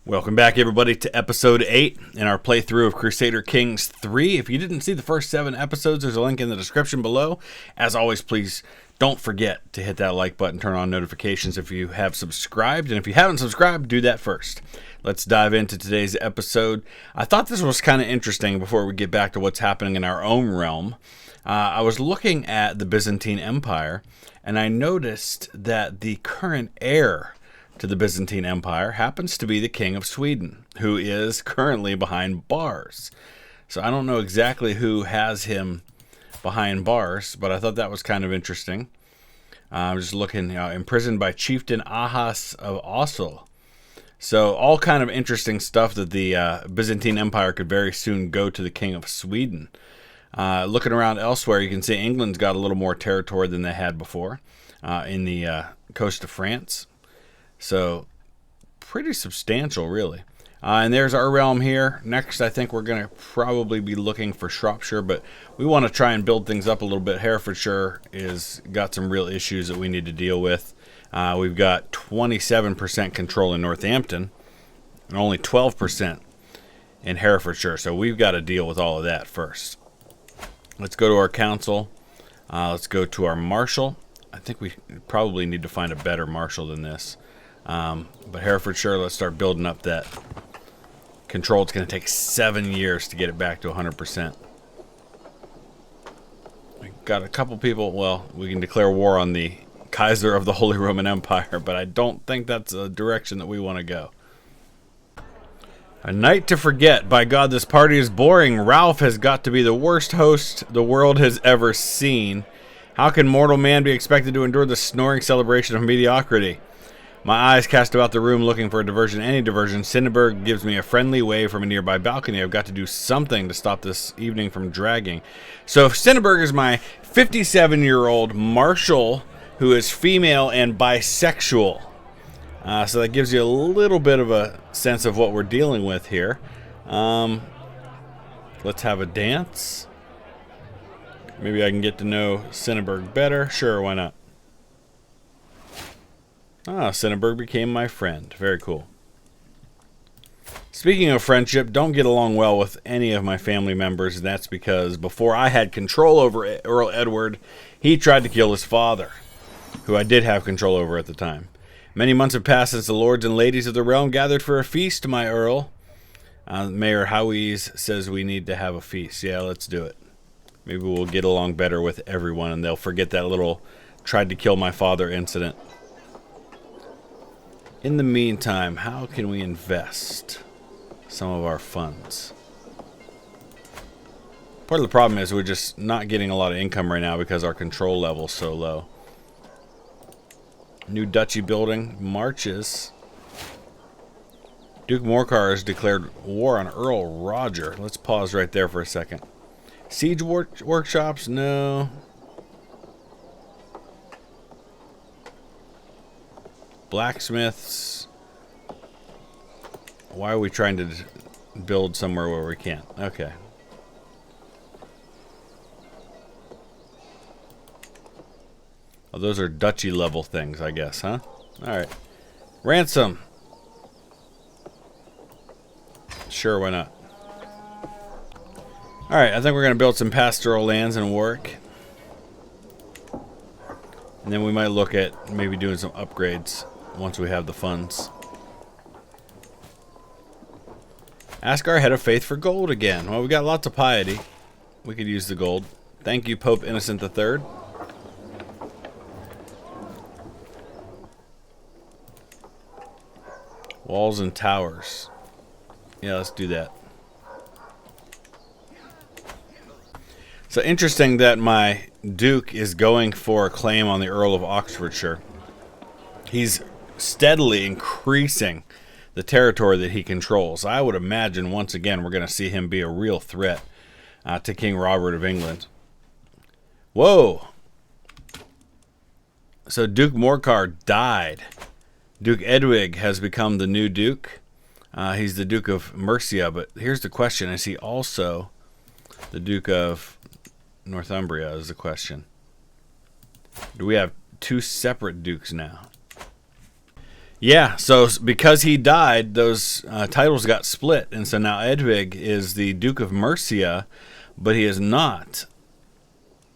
Welcome back, everybody, to episode 8 in our playthrough of Crusader Kings 3. If you didn't see the first 7 episodes, there's a link in the description below. As always, please don't forget to hit that like button, turn on notifications if you have subscribed. And if you haven't subscribed, do that first. Let's dive into today's episode. I thought this was kind of interesting before we get back to what's happening in our own realm. I was looking at the Byzantine Empire, and I noticed that the current heir to the Byzantine Empire happens to be the King of Sweden, who is currently behind bars. So I don't know exactly who has him behind bars, but I thought that was kind of interesting. I'm just looking, imprisoned by Chieftain Ahas of Osel. So all kind of interesting stuff that the Byzantine Empire could very soon go to the King of Sweden. Looking around elsewhere, you can see England's got a little more territory than they had before in the coast of France. So, pretty substantial, really. And there's our realm here. Next, I think we're going to probably be looking for Shropshire, but we want to try and build things up a little bit. Herefordshire is got some real issues that we need to deal with. We've got 27% control in Northampton, and only 12% in Herefordshire, so we've got to deal with all of that first. Let's go to our council. Let's go to our marshal. I think we probably need to find a better marshal than this. But Herefordshire, let's start building up that control. It's going to take 7 years to get it back to 100%. We got a couple people. Well, we can declare war on the Kaiser of the Holy Roman Empire, but I don't think that's a direction that we want to go. A night to forget. By God, this party is boring. Ralph has got to be the worst host the world has ever seen. How can mortal man be expected to endure the snoring celebration of mediocrity? My eyes cast about the room looking for a diversion, any diversion. Cinneberg gives me a friendly wave from a nearby balcony. I've got to do something to stop this evening from dragging. So Cinneberg is my 57-year-old marshal who is female and bisexual. So that gives you a little bit of a sense of what we're dealing with here. Let's have a dance. Maybe I can get to know Cinneberg better. Sure, why not? Cinneberg became my friend. Very cool. Speaking of friendship, don't get along well with any of my family members. And that's because before I had control over Earl Edward, he tried to kill his father, who I did have control over at the time. Many months have passed since the lords and ladies of the realm gathered for a feast, my Earl. Mayor Howes says we need to have a feast. Yeah, let's do it. Maybe we'll get along better with everyone, and they'll forget that little tried to kill my father incident. In the meantime, how can we invest some of our funds? Part of the problem is we're just not getting a lot of income right now because our control level is so low. New duchy building marches. Duke Morcar has declared war on Earl Roger. Let's pause right there for a second. Siege workshops? No. Blacksmiths. Why are we trying to build somewhere where we can't? Okay. Oh, those are duchy level things, I guess, huh? Alright. Ransom. Sure, why not? Alright, I think we're going to build some pastoral lands and work. And then we might look at maybe doing some upgrades once we have the funds. Ask our head of faith for gold again. Well, we got lots of piety. We could use the gold. Thank you, Pope Innocent III. Walls and towers. Yeah, let's do that. So interesting that my Duke is going for a claim on the Earl of Oxfordshire. He's steadily increasing the territory that he controls. I would imagine once again we're going to see him be a real threat to King Robert of England. Whoa! So Duke Morcar died. Duke Edwig has become the new Duke. He's the Duke of Mercia, but here's the question. Is he also the Duke of Northumbria is the question. Do we have two separate dukes now? Yeah, so because he died, those titles got split, and so now Edwig is the Duke of Mercia, but he is not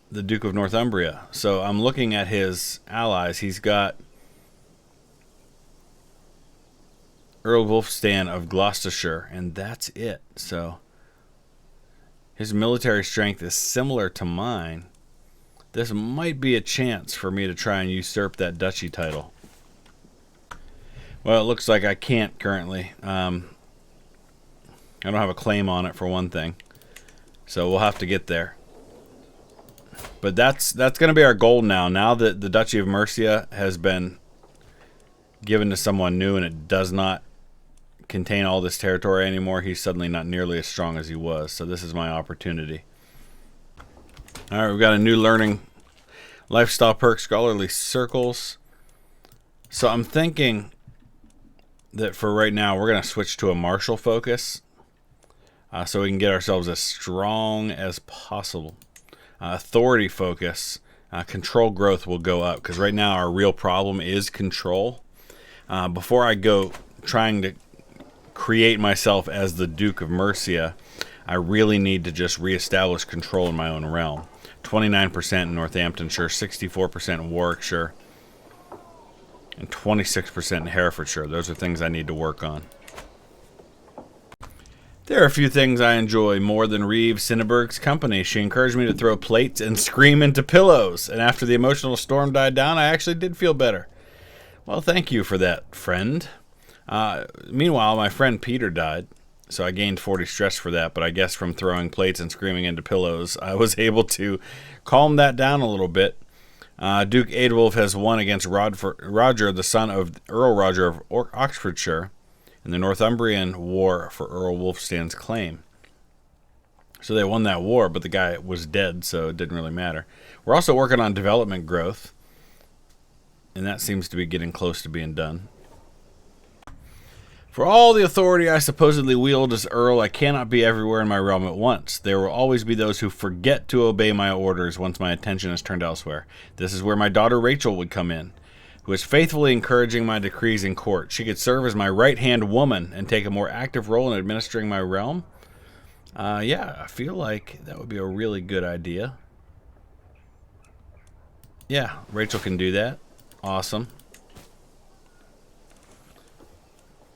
the Duke of Northumbria. So I'm looking at his allies. He's got Earl Wulfstan of Gloucestershire, and that's it. So his military strength is similar to mine. This might be a chance for me to try and usurp that duchy title. Well, it looks like I can't currently. I don't have a claim on it, for one thing. So we'll have to get there. But that's going to be our goal now. Now that the Duchy of Mercia has been given to someone new and it does not contain all this territory anymore, he's suddenly not nearly as strong as he was. So this is my opportunity. All right, we've got a new learning lifestyle perk, scholarly circles. So I'm thinking that for right now we're going to switch to a martial focus so we can get ourselves as strong as possible. Authority focus, control growth will go up, because right now our real problem is control. Before I go trying to create myself as the Duke of Mercia, I really need to just reestablish control in my own realm. 29% in Northamptonshire, 64% in Warwickshire, and 26% in Herefordshire. Those are things I need to work on. There are a few things I enjoy more than Reeve Cinneberg's company. She encouraged me to throw plates and scream into pillows, and after the emotional storm died down, I actually did feel better. Well, thank you for that, friend. Meanwhile, my friend Peter died, so I gained 40 stress for that, but I guess from throwing plates and screaming into pillows, I was able to calm that down a little bit. Duke Adolf has won against Roger, the son of Earl Roger of Oxfordshire, in the Northumbrian War for Earl Wulfstan's claim. So they won that war, but the guy was dead, so it didn't really matter. We're also working on development growth, and that seems to be getting close to being done. For all the authority I supposedly wield as Earl, I cannot be everywhere in my realm at once. There will always be those who forget to obey my orders once my attention is turned elsewhere. This is where my daughter Rachel would come in, who is faithfully encouraging my decrees in court. She could serve as my right-hand woman and take a more active role in administering my realm. Yeah, I feel like that would be a really good idea. Yeah, Rachel can do that. Awesome.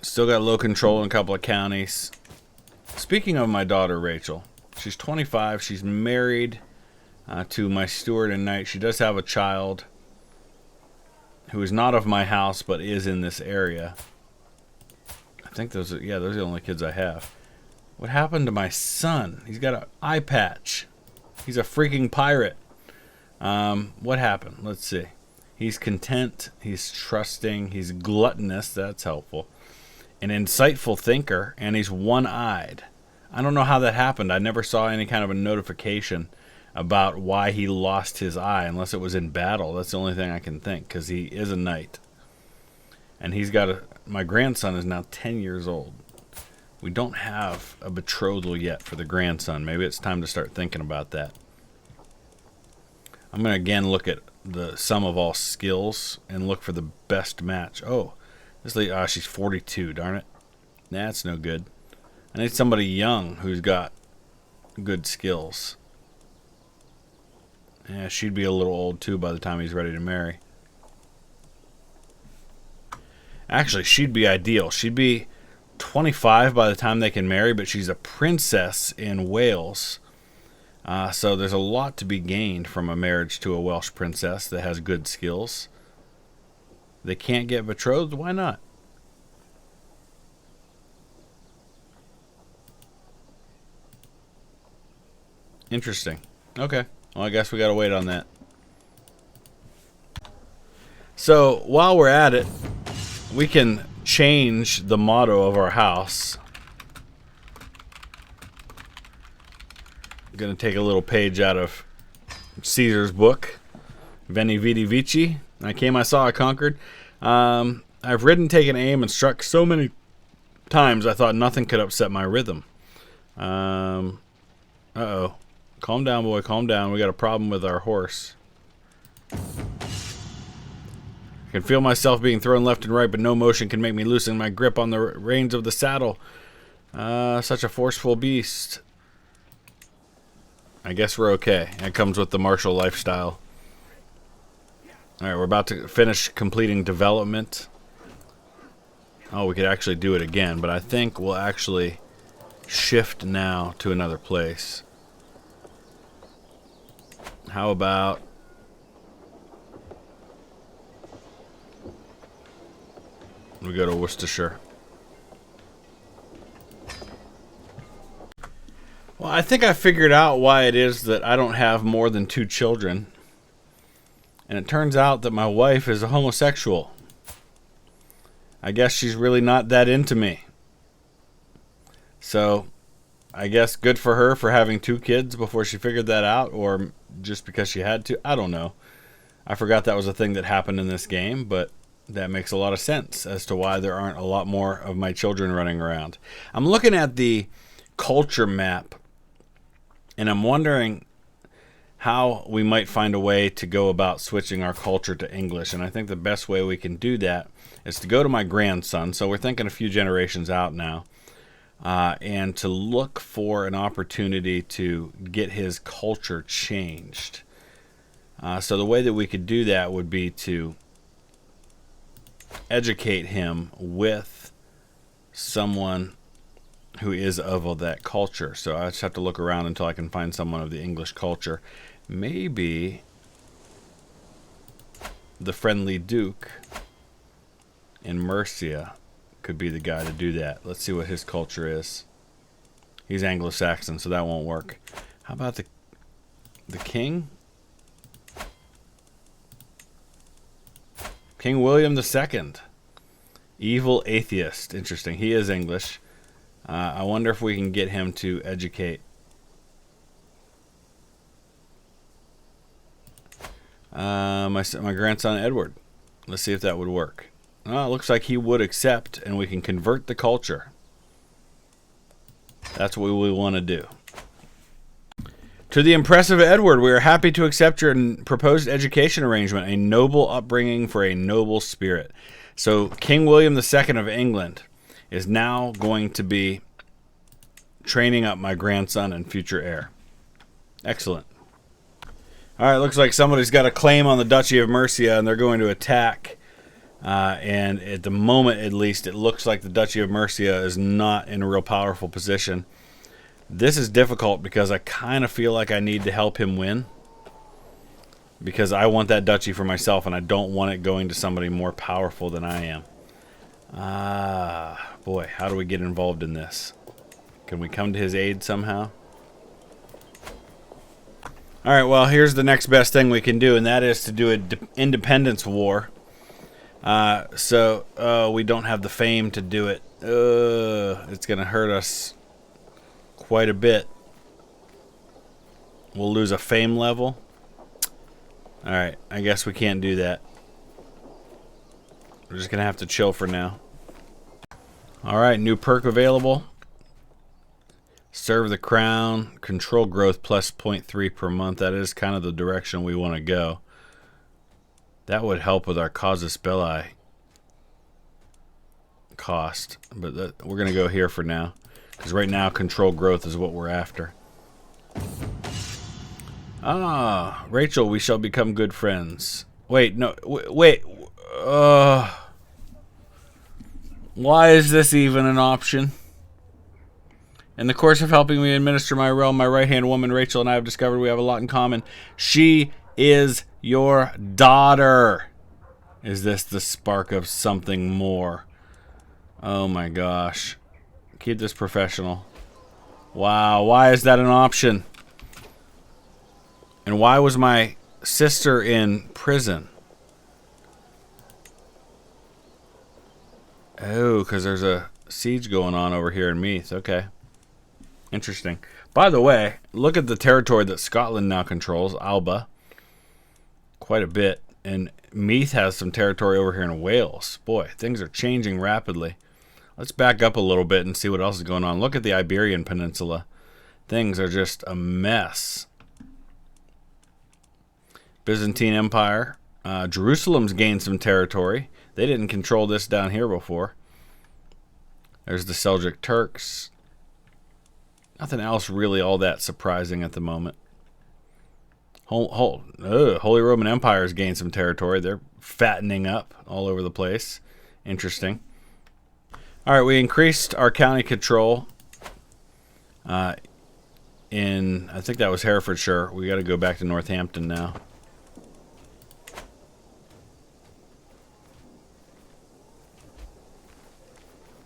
Still got low control in a couple of counties. Speaking of my daughter Rachel, she's 25. She's married to my steward and knight. She does have a child who is not of my house but is in this area. I think those are the only kids I have. What happened to my son? He's got an eye patch. He's a freaking pirate. What happened? Let's see. He's content. He's trusting. He's gluttonous. That's helpful. An insightful thinker, and he's one-eyed. I don't know how that happened. I never saw any kind of a notification about why he lost his eye, unless it was in battle. That's the only thing I can think, because he is a knight. And he's got my grandson is now 10 years old. We don't have a betrothal yet for the grandson. Maybe it's time to start thinking about that. I'm going to again look at the sum of all skills and look for the best match. Oh, this lady, she's 42, darn it. That's no good. I need somebody young who's got good skills. Yeah, she'd be a little old too by the time he's ready to marry. Actually, she'd be ideal. She'd be 25 by the time they can marry, but she's a princess in Wales. So there's a lot to be gained from a marriage to a Welsh princess that has good skills. They can't get betrothed? Why not? Interesting. Okay. Well, I guess we gotta wait on that. So, while we're at it, we can change the motto of our house. I'm gonna take a little page out of Caesar's book. Veni Vidi Vici. I came, I saw, I conquered. I've ridden, taken aim, and struck so many times I thought nothing could upset my rhythm. Uh-oh. Calm down, boy, calm down. We got a problem with our horse. I can feel myself being thrown left and right, but no motion can make me loosen my grip on the reins of the saddle. Such a forceful beast. I guess we're okay. That comes with the martial lifestyle. Alright, we're about to finish completing development. Oh, we could actually do it again, but I think we'll actually shift now to another place. How about... we go to Worcestershire. Well, I think I figured out why it is that I don't have more than 2 children. And it turns out that my wife is a homosexual. I guess she's really not that into me. So, I guess good for her for having 2 kids before she figured that out, or just because she had to. I don't know. I forgot that was a thing that happened in this game, but that makes a lot of sense as to why there aren't a lot more of my children running around. I'm looking at the culture map, and I'm wondering how we might find a way to go about switching our culture to English. And I think the best way we can do that is to go to my grandson. So we're thinking a few generations out now. And to look for an opportunity to get his culture changed. So the way that we could do that would be to educate him with someone who is of that culture. So I just have to look around until I can find someone of the English culture. Maybe the friendly Duke in Mercia could be the guy to do that. Let's see what his culture is. He's Anglo-Saxon, so that won't work. How about the king? King William II. Evil atheist. Interesting. He is English. I wonder if we can get him to educate. My grandson Edward. Let's see if that would work. Well, it looks like he would accept, and we can convert the culture. That's what we want to do. To the impressive Edward, we are happy to accept your proposed education arrangement, a noble upbringing for a noble spirit. So King William II of England is now going to be training up my grandson and future heir. Excellent. All right, looks like somebody's got a claim on the Duchy of Mercia, and they're going to attack. And at the moment, at least, it looks like the Duchy of Mercia is not in a real powerful position. This is difficult because I kind of feel like I need to help him win. Because I want that duchy for myself, and I don't want it going to somebody more powerful than I am. Boy, how do we get involved in this? Can we come to his aid somehow? Alright, well, here's the next best thing we can do, and that is to do an independence war. So we don't have the fame to do it. It's going to hurt us quite a bit. We'll lose a fame level. Alright, I guess we can't do that. We're just going to have to chill for now. Alright, new perk available. Serve the crown. Control growth plus 0.3 per month. That is kind of the direction we want to go. That would help with our casus belli cost. But we're going to go here for now. Because right now, control growth is what we're after. Ah, Rachel, we shall become good friends. Wait, no, wait. Why is this even an option? In the course of helping me administer my realm, my right-hand woman, Rachel, and I have discovered we have a lot in common. She is your daughter. Is this the spark of something more? Oh my gosh. Keep this professional. Wow, why is that an option? And why was my sister in prison? Oh, because there's a siege going on over here in Meath. Okay. Interesting. By the way, look at the territory that Scotland now controls, Alba. Quite a bit. And Meath has some territory over here in Wales. Boy, things are changing rapidly. Let's back up a little bit and see what else is going on. Look at the Iberian Peninsula. Things are just a mess. Byzantine Empire Jerusalem's gained some territory. They didn't control this down here before. There's the Seljuk Turks. Nothing else really all that surprising at the moment. Holy Roman Empire's gained some territory. They're fattening up all over the place. Interesting. All right, we increased our county control in, I think that was Herefordshire. We got to go back to Northampton now.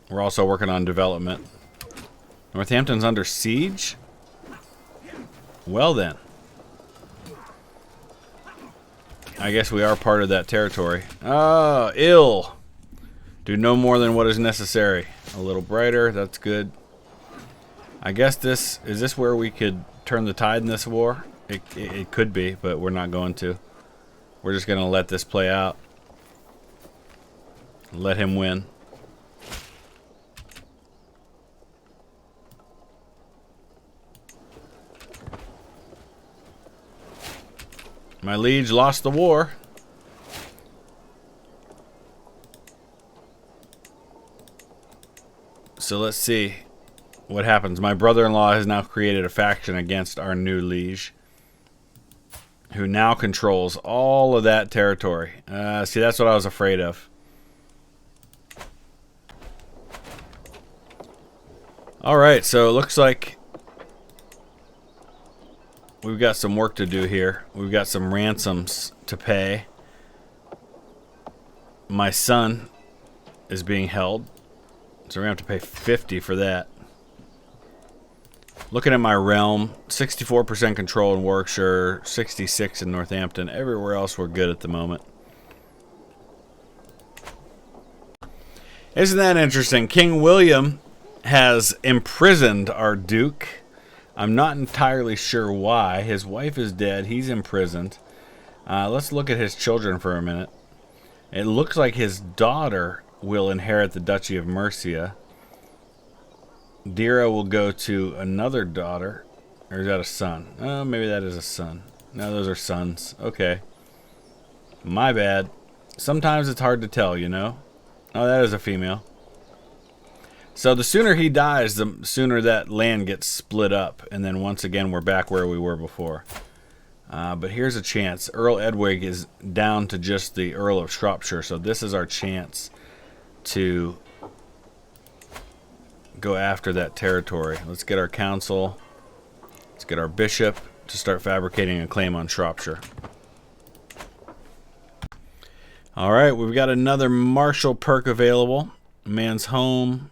We're also working on development. Northampton's under siege? Well then. I guess we are part of that territory. Ah, ill. Do no more than what is necessary. A little brighter, that's good. I guess is this where we could turn the tide in this war? It could be, but we're not going to. We're just going to let this play out. Let him win. My liege lost the war. So let's see what happens. My brother-in-law has now created a faction against our new liege, who now controls all of that territory. See, that's what I was afraid of. Alright, so it looks like we've got some work to do here. We've got some ransoms to pay. My son is being held, so we're going to have to pay 50 for that. Looking at my realm, 64% control in Warwickshire, 66 in Northampton. Everywhere else we're good at the moment. Isn't that interesting? King William has imprisoned our Duke. I'm not entirely sure why. His wife is dead. He's imprisoned. Let's look at his children for a minute. It looks like his daughter will inherit the Duchy of Mercia. Dira will go to another daughter. Or is that a son? Oh, maybe that is a son. No, those are sons. Okay. My bad. Sometimes it's hard to tell, you know? Oh, that is a female. So the sooner he dies, the sooner that land gets split up. And then once again, we're back where we were before. But here's a chance. Earl Edwig is down to just the Earl of Shropshire. So this is our chance to go after that territory. Let's get our council. Let's get our bishop to start fabricating a claim on Shropshire. Alright, we've got another martial perk available. Man's home.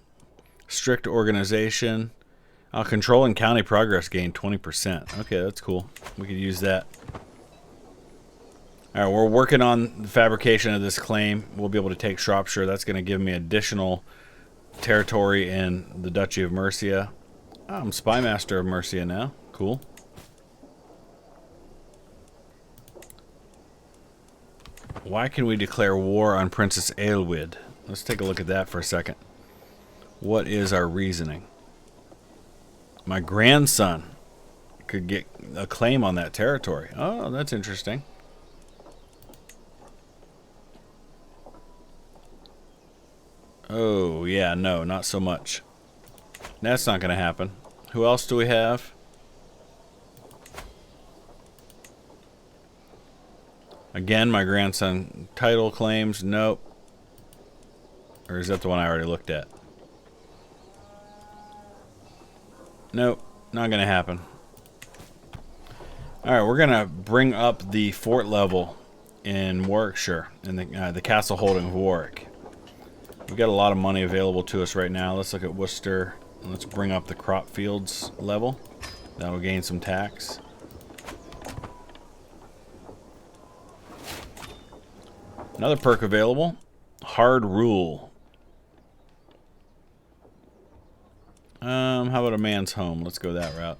Strict organization. Control and county progress gain 20%. Okay, that's cool. We could use that. Alright, we're working on the fabrication of this claim. We'll be able to take Shropshire. That's going to give me additional territory in the Duchy of Mercia. Oh, I'm Spymaster of Mercia now. Cool. Why can we declare war on Princess Aelwyd? Let's take a look at that for a second. What is our reasoning? My grandson could get a claim on that territory. Oh, that's interesting. Oh, yeah, no, not so much. That's not going to happen. Who else do we have? Again, my grandson title claims. Nope. Or is that the one I already looked at? Nope, not going to happen. Alright, we're going to bring up the fort level in Warwickshire, in the castle holding of Warwick. We've got a lot of money available to us right now. Let's look at Worcester. And let's bring up the crop fields level. That'll gain some tax. Another perk available. Hard rule. How about a man's home? Let's go that route.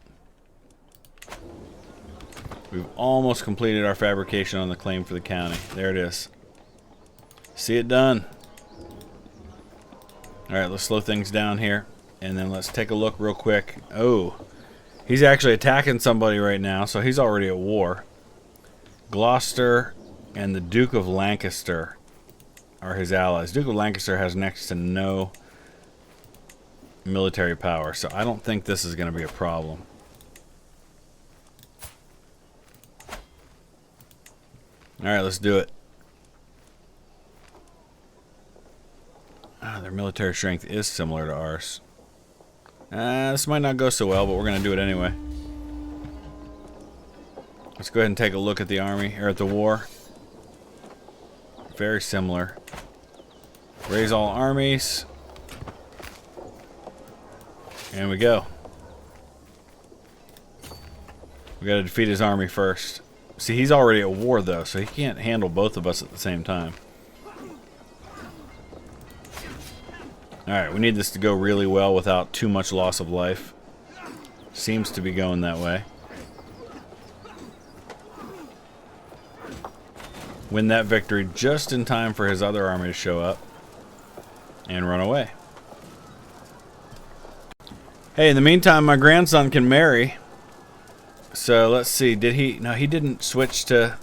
We've almost completed our fabrication on the claim for the county. There it is. See it done. Alright, let's slow things down here. And then let's take a look real quick. Oh, he's actually attacking somebody right now, so he's already at war. Gloucester and the Duke of Lancaster are his allies. Duke of Lancaster has next to no military power, so I don't think this is going to be a problem. Alright, let's do it. Their military strength is similar to ours. This might not go so well, but we're going to do it anyway. Let's go ahead and take a look at the army, or at the war. Very similar. Raise all armies. And we go. We got to defeat his army first. See, he's already at war, though, so he can't handle both of us at the same time. Alright, we need this to go really well without too much loss of life. Seems to be going that way. Win that victory just in time for his other army to show up and run away. Hey, in the meantime, my grandson can marry. So, let's see. Did he... No, he didn't switch to...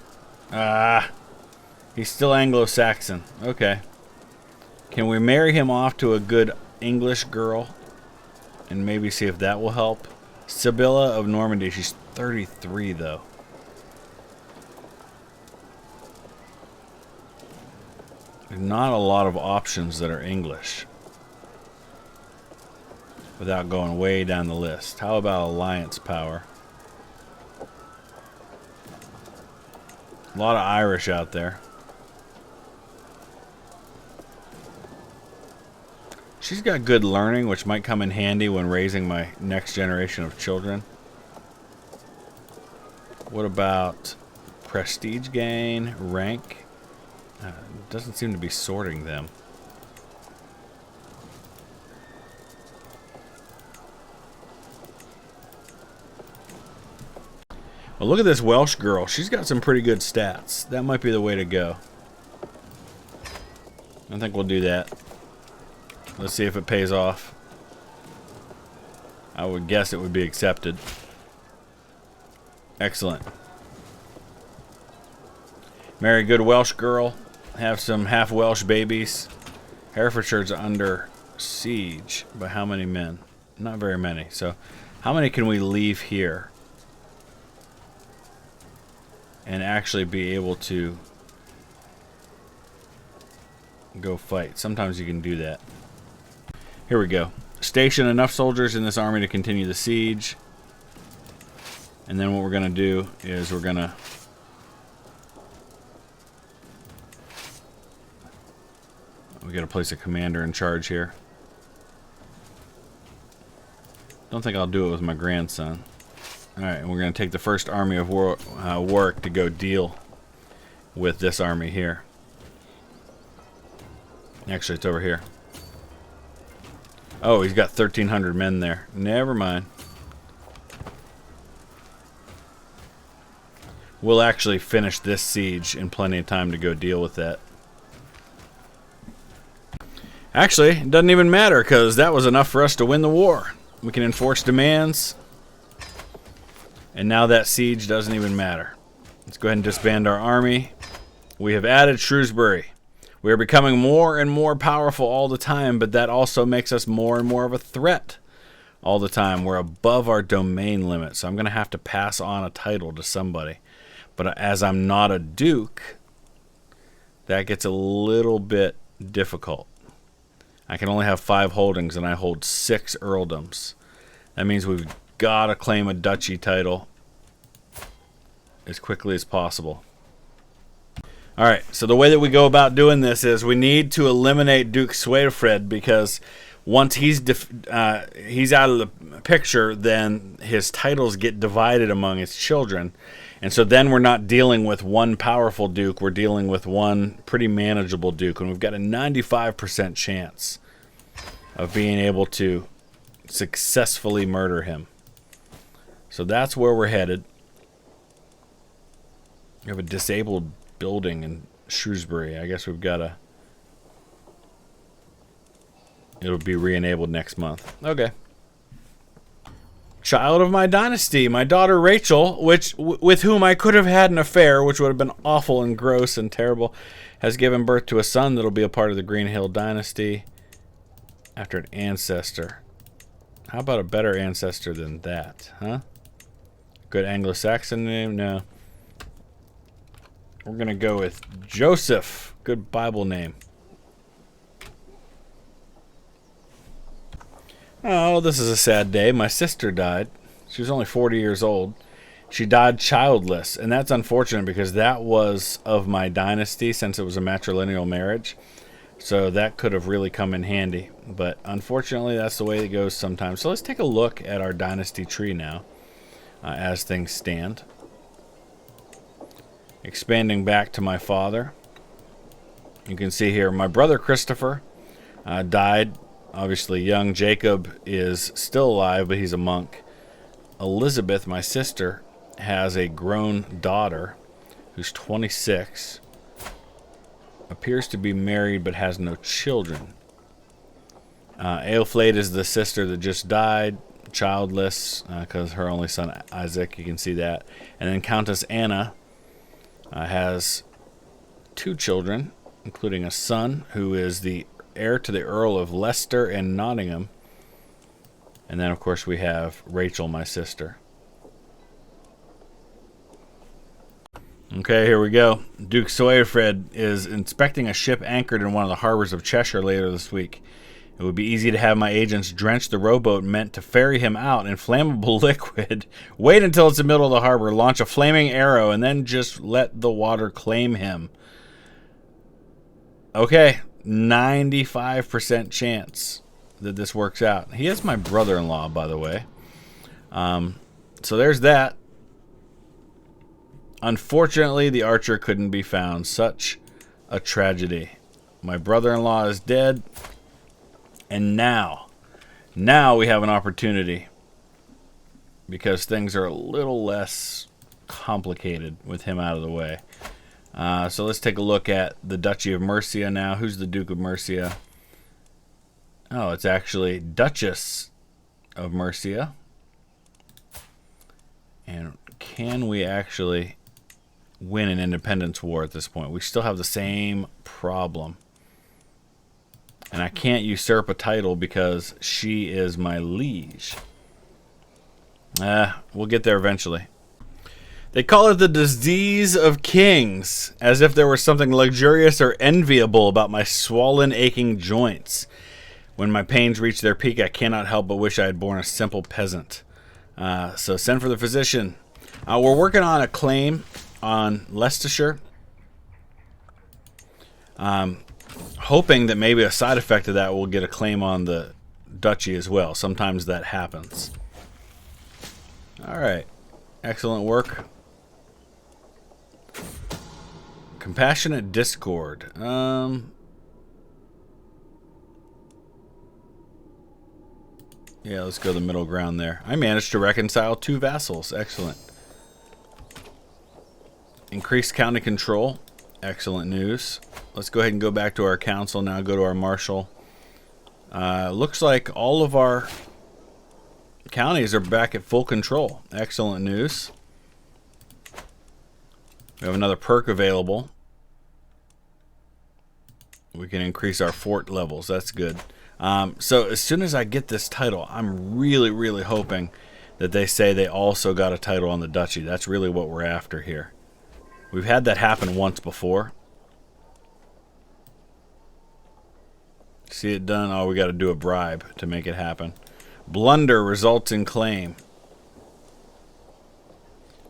he's still Anglo-Saxon. Okay. Can we marry him off to a good English girl? And maybe see if that will help? Sibylla of Normandy. She's 33, though. There's not a lot of options that are English. Without going way down the list. How about alliance power? A lot of Irish out there. She's got good learning, which might come in handy when raising my next generation of children. What about prestige gain, rank? Doesn't seem to be sorting them. Well, look at this Welsh girl. She's got some pretty good stats. That might be the way to go. I think we'll do that. Let's see if it pays off. I would guess it would be accepted. Excellent. Marry a good Welsh girl. Have some half Welsh babies. Herefordshire's under siege. By how many men? Not very many. So, how many can we leave here? And actually be able to go fight. Sometimes you can do that. Here we go. Station enough soldiers in this army to continue the siege. And then what we're going to do is we're going to... we got to place a commander in charge here. Don't think I'll do it with my grandson. Alright, and we're going to take the first army of Warwick to go deal with this army here. Actually, it's over here. Oh, he's got 1,300 men there. Never mind. We'll actually finish this siege in plenty of time to go deal with that. Actually, it doesn't even matter, because that was enough for us to win the war. We can enforce demands. And now that siege doesn't even matter. Let's go ahead and disband our army. We have added Shrewsbury. We are becoming more and more powerful all the time, but that also makes us more and more of a threat all the time. We're above our domain limit, so I'm going to have to pass on a title to somebody. But as I'm not a duke, that gets a little bit difficult. I can only have 5 holdings, and I hold 6 earldoms. That means we've got to claim a duchy title as quickly as possible. Alright, so the way that we go about doing this is we need to eliminate Duke Swedfred, because once he's out of the picture, then his titles get divided among his children. And so then we're not dealing with one powerful duke, we're dealing with one pretty manageable duke. And we've got a 95% chance of being able to successfully murder him. So that's where we're headed. We have a disabled building in Shrewsbury. I guess we've got to... it'll be re-enabled next month. Okay. child of my dynasty, my daughter Rachel, with whom I could have had an affair, which would have been awful and gross and terrible, has given birth to a son that'll be a part of the Green Hill dynasty after an ancestor. How about a better ancestor than that, huh? Good Anglo-Saxon name? No. We're going to go with Joseph. Good Bible name. Oh, this is a sad day. My sister died. She was only 40 years old. She died childless, and that's unfortunate because that was of my dynasty since it was a matrilineal marriage. So that could have really come in handy. But unfortunately, that's the way it goes sometimes. So let's take a look at our dynasty tree now as things stand. Expanding back to my father. You can see here my brother Christopher died. Obviously, young Jacob is still alive, but he's a monk. Elizabeth, my sister, has a grown daughter who's 26. Appears to be married, but has no children. Aelflade is the sister that just died, childless, because her only son, Isaac, you can see that. And then Countess Anna has 2 children, including a son who is the heir to the Earl of Leicester and Nottingham. And then, of course, we have Rachel, my sister. Okay, here we go. Duke Soerfred is inspecting a ship anchored in one of the harbors of Cheshire later this week. It would be easy to have my agents drench the rowboat meant to ferry him out in flammable liquid. Wait until it's the middle of the harbor, launch a flaming arrow, and then just let the water claim him. Okay, 95% chance that this works out. He is my brother-in-law, by the way. So there's that. Unfortunately, the archer couldn't be found. Such a tragedy. My brother-in-law is dead. And now we have an opportunity. Because things are a little less complicated with him out of the way. So let's take a look at the Duchy of Mercia now. Who's the Duke of Mercia? Oh, it's actually Duchess of Mercia. And can we actually win an independence war at this point? We still have the same problem. And I can't usurp a title because she is my liege. We'll get there eventually. They call it the disease of kings, as if there was something luxurious or enviable about my swollen, aching joints. When my pains reach their peak, I cannot help but wish I had born a simple peasant. So send for the physician. We're working on a claim on Leicestershire. Hoping that maybe a side effect of that will get a claim on the duchy as well. Sometimes that happens. Alright. Excellent work. Compassionate discord. Yeah, let's go the middle ground there. I managed to reconcile 2 vassals. Excellent. Increased county control. Excellent news. Let's go ahead and go back to our council now. Go to our marshal. Looks like all of our counties are back at full control. Excellent news. We have another perk available. We can increase our fort levels. That's good. So as soon as I get this title, I'm really, really hoping that they say they also got a title on the duchy. That's really what we're after here. We've had that happen once before. See it done? Oh, we got to do a bribe to make it happen. Blunder results in claim.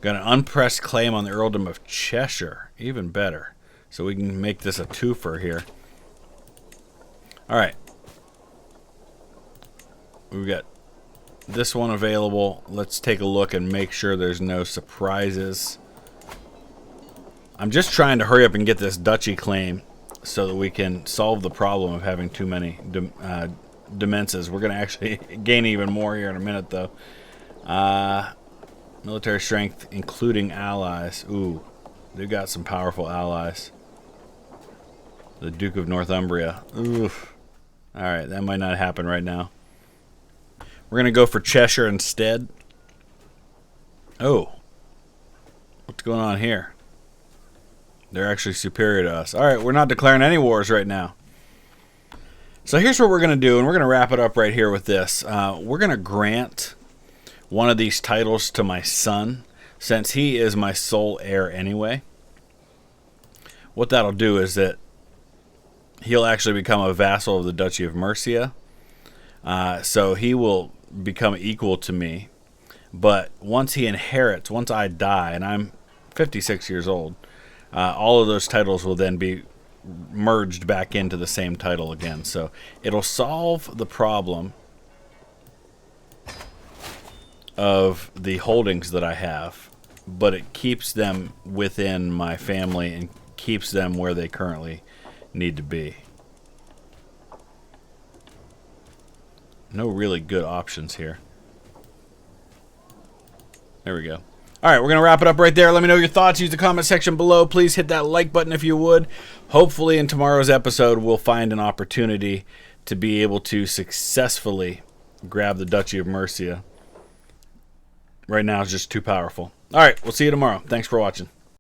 Got an unpressed claim on the earldom of Cheshire. Even better. So we can make this a twofer here. Alright. We've got this one available. Let's take a look and make sure there's no surprises. I'm just trying to hurry up and get this duchy claim so that we can solve the problem of having too many demences. We're going to actually gain even more here in a minute, though. Military strength, including allies. Ooh, they've got some powerful allies. The Duke of Northumbria. Oof. Alright, that might not happen right now. We're going to go for Cheshire instead. Oh. What's going on here? They're actually superior to us. All right, we're not declaring any wars right now. So here's what we're going to do, and we're going to wrap it up right here with this. We're going to grant one of these titles to my son, since he is my sole heir anyway. What that'll do is that he'll actually become a vassal of the Duchy of Mercia. So he will become equal to me. But once he inherits, once I die, and I'm 56 years old, all of those titles will then be merged back into the same title again. So it'll solve the problem of the holdings that I have, but it keeps them within my family and keeps them where they currently need to be. No really good options here. There we go. All right, we're going to wrap it up right there. Let me know your thoughts. Use the comment section below. Please hit that like button if you would. Hopefully in tomorrow's episode, we'll find an opportunity to be able to successfully grab the Duchy of Mercia. Right now, it's just too powerful. All right, we'll see you tomorrow. Thanks for watching.